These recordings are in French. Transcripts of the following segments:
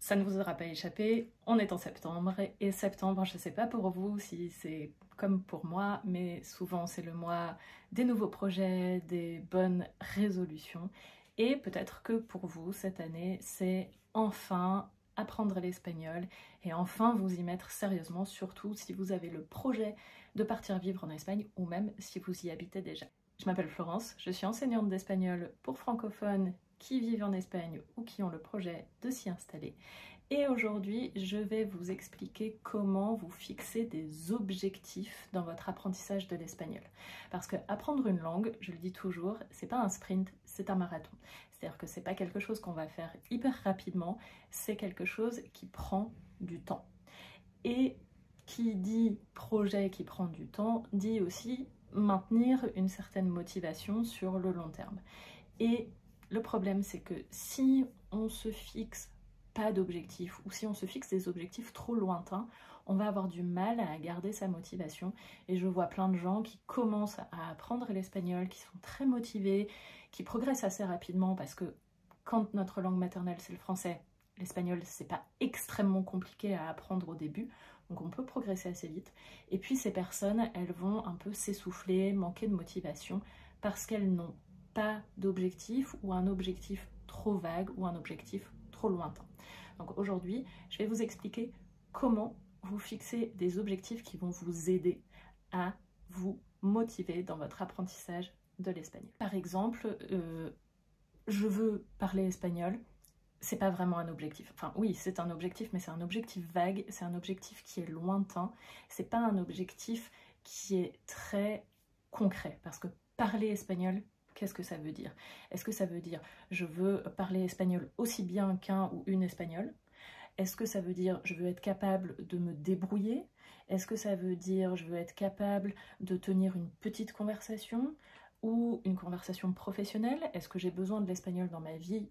Ça ne vous aura pas échappé, on est en septembre et septembre, je ne sais pas pour vous si c'est comme pour moi, mais souvent c'est le mois des nouveaux projets, des bonnes résolutions et peut-être que pour vous cette année c'est enfin apprendre l'espagnol et enfin vous y mettre sérieusement, surtout si vous avez le projet de partir vivre en Espagne ou même si vous y habitez déjà. Je m'appelle Florence, je suis enseignante d'espagnol pour francophones qui vivent en Espagne ou qui ont le projet de s'y installer. Et aujourd'hui, je vais vous expliquer comment vous fixer des objectifs dans votre apprentissage de l'espagnol. Parce que apprendre une langue, je le dis toujours, c'est pas un sprint, c'est un marathon. C'est-à-dire que c'est pas quelque chose qu'on va faire hyper rapidement, c'est quelque chose qui prend du temps. Et qui dit projet qui prend du temps, dit aussi maintenir une certaine motivation sur le long terme. Et le problème, c'est que si on se fixe pas d'objectifs ou si on se fixe des objectifs trop lointains, on va avoir du mal à garder sa motivation. Et je vois plein de gens qui commencent à apprendre l'espagnol, qui sont très motivés, qui progressent assez rapidement parce que quand notre langue maternelle c'est le français, l'espagnol c'est pas extrêmement compliqué à apprendre au début, donc on peut progresser assez vite. Et puis ces personnes, elles vont un peu s'essouffler, manquer de motivation parce qu'elles n'ont pas d'objectif ou un objectif trop vague ou un objectif trop lointain. Donc aujourd'hui, je vais vous expliquer comment vous fixer des objectifs qui vont vous aider à vous motiver dans votre apprentissage de l'espagnol. Par exemple, je veux parler espagnol, c'est pas vraiment un objectif. Enfin oui, c'est un objectif, mais c'est un objectif vague, c'est un objectif qui est lointain, c'est pas un objectif qui est très concret, parce que parler espagnol, qu'est-ce que ça veut dire? Est-ce que ça veut dire je veux parler espagnol aussi bien qu'un ou une espagnole? Est-ce que ça veut dire je veux être capable de me débrouiller? Est-ce que ça veut dire je veux être capable de tenir une petite conversation ou une conversation professionnelle? Est-ce que j'ai besoin de l'espagnol dans ma vie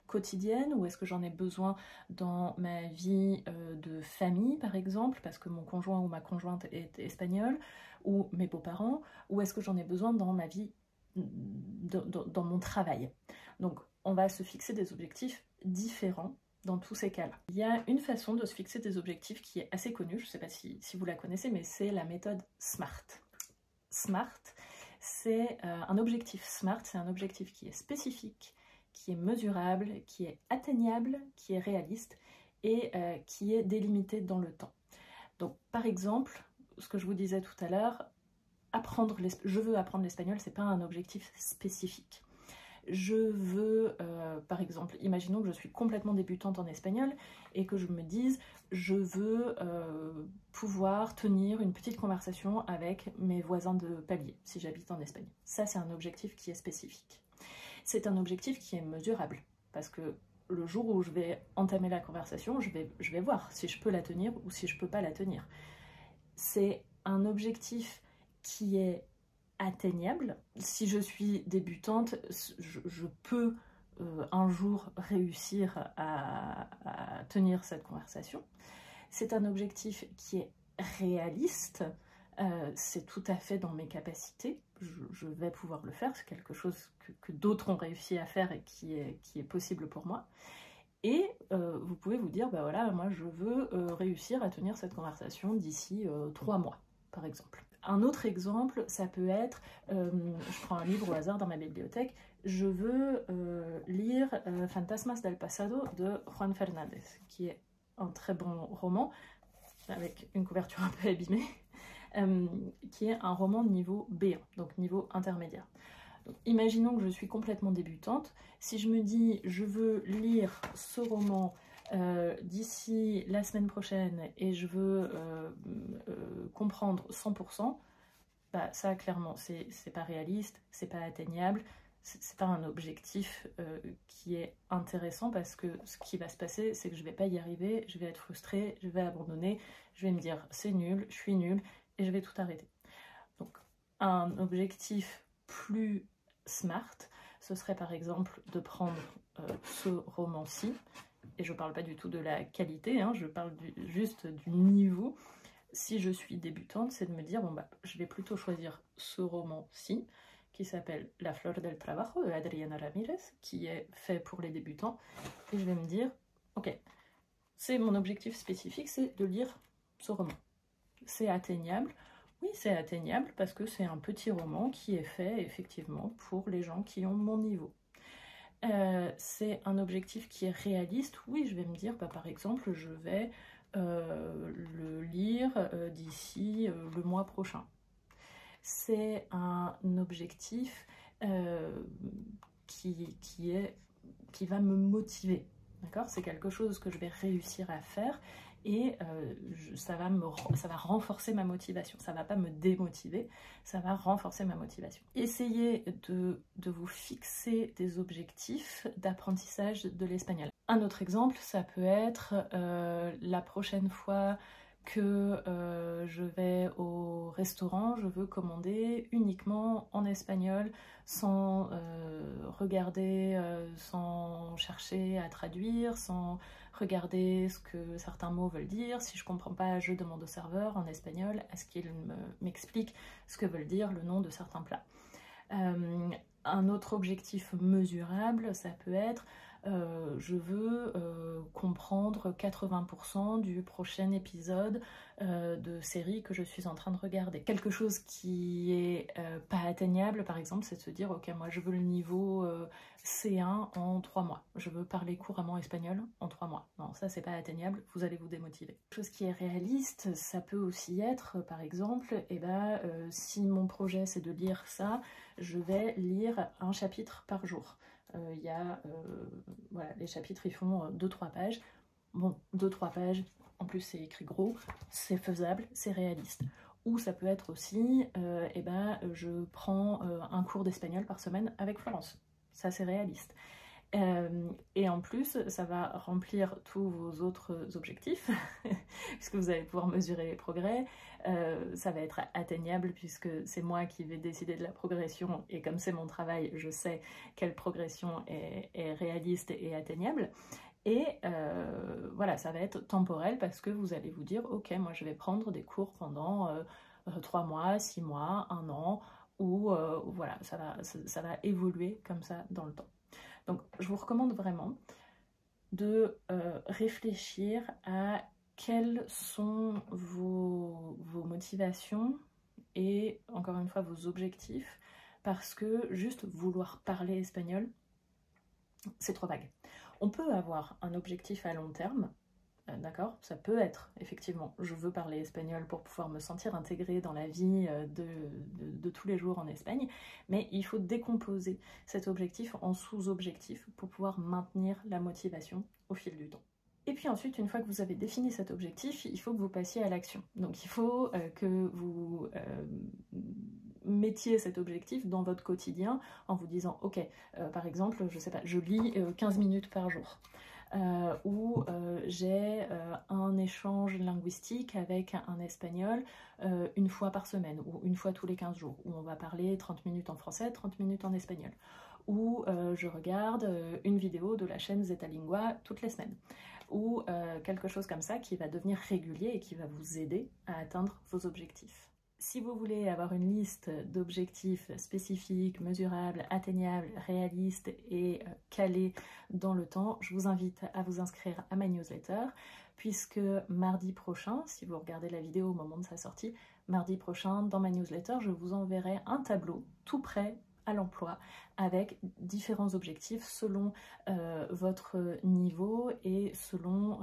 quotidienne ou est-ce que j'en ai besoin dans ma vie de famille par exemple parce que mon conjoint ou ma conjointe est espagnol ou mes beaux-parents, ou est-ce que j'en ai besoin dans ma vie dans mon travail? Donc on va se fixer des objectifs différents dans tous ces cas-là. Il y a une façon de se fixer des objectifs qui est assez connue, je ne sais pas si vous la connaissez, mais c'est la méthode SMART. SMART, c'est un objectif SMART, c'est un objectif qui est spécifique, qui est mesurable, qui est atteignable, qui est réaliste et qui est délimité dans le temps. Donc par exemple, ce que je vous disais tout à l'heure, je veux apprendre l'espagnol, c'est pas un objectif spécifique. Je veux, par exemple, imaginons que je suis complètement débutante en espagnol et que je me dise, je veux pouvoir tenir une petite conversation avec mes voisins de palier, si j'habite en Espagne. Ça, c'est un objectif qui est spécifique. C'est un objectif qui est mesurable, parce que le jour où je vais entamer la conversation, je vais voir si je peux la tenir ou si je peux pas la tenir. C'est un objectif qui est atteignable. Si je suis débutante, je peux un jour réussir à tenir cette conversation. C'est un objectif qui est réaliste, c'est tout à fait dans mes capacités, je vais pouvoir le faire, c'est quelque chose que d'autres ont réussi à faire et qui est possible pour moi. Et vous pouvez vous dire, bah voilà, moi je veux réussir à tenir cette conversation d'ici 3 mois, par exemple. Un autre exemple, ça peut être, je prends un livre au hasard dans ma bibliothèque, je veux lire Fantasmas del Pasado de Juan Fernández, qui est un très bon roman, avec une couverture un peu abîmée, qui est un roman de niveau B1, donc niveau intermédiaire. Donc, imaginons que je suis complètement débutante, si je me dis je veux lire ce roman d'ici la semaine prochaine et je veux comprendre 100%, bah ça clairement c'est pas réaliste, c'est pas atteignable, c'est pas un objectif qui est intéressant parce que ce qui va se passer c'est que je vais pas y arriver, je vais être frustrée, je vais abandonner, je vais me dire c'est nul, je suis nulle et je vais tout arrêter. Donc un objectif plus smart, ce serait par exemple de prendre ce roman-ci, et je parle pas du tout de la qualité, hein, je parle juste du niveau. Si je suis débutante, c'est de me dire, bon bah, je vais plutôt choisir ce roman-ci, qui s'appelle La Flor del Trabajo de Adriana Ramirez, qui est fait pour les débutants, et je vais me dire, ok, C'est mon objectif spécifique, c'est de lire ce roman. C'est atteignable. Oui, c'est atteignable parce que c'est un petit roman qui est fait effectivement pour les gens qui ont mon niveau. C'est un objectif qui est réaliste. Oui, je vais me dire, bah, par exemple, je vais le lire d'ici le mois prochain. C'est un objectif qui va me motiver. D'accord? C'est quelque chose que je vais réussir à faire et ça va renforcer ma motivation. Ça ne va pas me démotiver, ça va renforcer ma motivation. Essayez de vous fixer des objectifs d'apprentissage de l'espagnol. Un autre exemple, ça peut être la prochaine fois que je vais au restaurant, je veux commander uniquement en espagnol, sans regarder, sans chercher à traduire, sans regarder ce que certains mots veulent dire. Si je ne comprends pas, je demande au serveur en espagnol à ce qu'il m'explique ce que veulent dire le nom de certains plats. Un autre objectif mesurable, ça peut être je veux comprendre 80% du prochain épisode de série que je suis en train de regarder. Quelque chose qui est pas atteignable, par exemple, c'est de se dire ok, moi je veux le niveau C1 en 3 mois. Je veux parler couramment espagnol en 3 mois. Non, ça c'est pas atteignable, vous allez vous démotiver. Quelque chose qui est réaliste, ça peut aussi être, par exemple, si mon projet c'est de lire ça, je vais lire un chapitre par jour. Voilà, les chapitres ils font 2-3 pages. Bon, 2-3 pages, en plus c'est écrit gros, c'est faisable, c'est réaliste. Ou ça peut être aussi, je prends un cours d'espagnol par semaine avec Florence. Ça c'est réaliste. Et en plus, ça va remplir tous vos autres objectifs, puisque vous allez pouvoir mesurer les progrès. Ça va être atteignable, puisque c'est moi qui vais décider de la progression, et comme c'est mon travail, je sais quelle progression est réaliste et atteignable. Et voilà, ça va être temporel, parce que vous allez vous dire, ok, moi je vais prendre des cours pendant 3 mois, 6 mois, 1 an, ou voilà, ça va évoluer comme ça dans le temps. Donc, je vous recommande vraiment de réfléchir à quelles sont vos motivations et, encore une fois, vos objectifs, parce que juste vouloir parler espagnol, c'est trop vague. On peut avoir un objectif à long terme, d'accord? Ça peut être, effectivement, je veux parler espagnol pour pouvoir me sentir intégrée dans la vie de tous les jours en Espagne, mais il faut décomposer cet objectif en sous-objectifs pour pouvoir maintenir la motivation au fil du temps. Et puis ensuite, une fois que vous avez défini cet objectif, il faut que vous passiez à l'action. Donc il faut que vous mettiez cet objectif dans votre quotidien en vous disant, ok, par exemple, je sais pas, je lis 15 minutes par jour. Où j'ai un échange linguistique avec un espagnol une fois par semaine ou une fois tous les 15 jours, où on va parler 30 minutes en français, 30 minutes en espagnol, où je regarde une vidéo de la chaîne Zetalingua toutes les semaines, ou quelque chose comme ça qui va devenir régulier et qui va vous aider à atteindre vos objectifs. Si vous voulez avoir une liste d'objectifs spécifiques, mesurables, atteignables, réalistes et calés dans le temps, je vous invite à vous inscrire à ma newsletter, puisque mardi prochain, si vous regardez la vidéo au moment de sa sortie, mardi prochain, dans ma newsletter, je vous enverrai un tableau tout prêt à l'emploi avec différents objectifs selon votre niveau et selon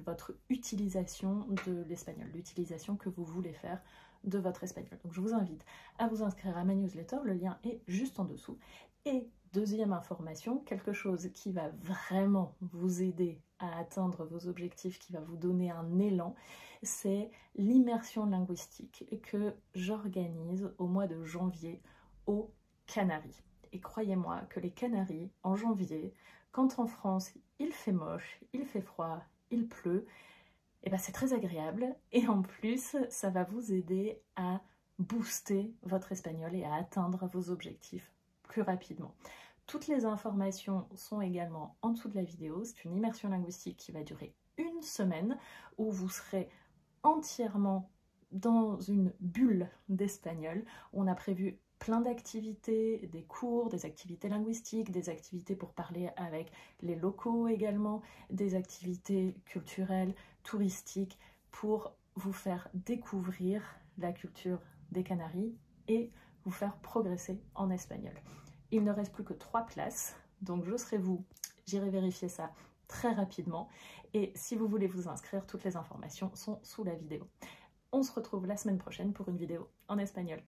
votre utilisation de l'espagnol, l'utilisation que vous voulez faire de votre espagnol. Donc je vous invite à vous inscrire à ma newsletter, le lien est juste en dessous. Et deuxième information, quelque chose qui va vraiment vous aider à atteindre vos objectifs, qui va vous donner un élan, c'est l'immersion linguistique que j'organise au mois de janvier aux Canaries. Et croyez-moi que les Canaries, en janvier, quand en France il fait moche, il fait froid, il pleut, et ben c'est très agréable et en plus ça va vous aider à booster votre espagnol et à atteindre vos objectifs plus rapidement. Toutes les informations sont également en dessous de la vidéo. C'est une immersion linguistique qui va durer une semaine où vous serez entièrement dans une bulle d'espagnol. On a prévu plein d'activités, des cours, des activités linguistiques, des activités pour parler avec les locaux également, des activités culturelles, touristiques, pour vous faire découvrir la culture des Canaries et vous faire progresser en espagnol. Il ne reste plus que 3 places, donc j'oserai vous, j'irai vérifier ça très rapidement. Et si vous voulez vous inscrire, toutes les informations sont sous la vidéo. On se retrouve la semaine prochaine pour une vidéo en espagnol.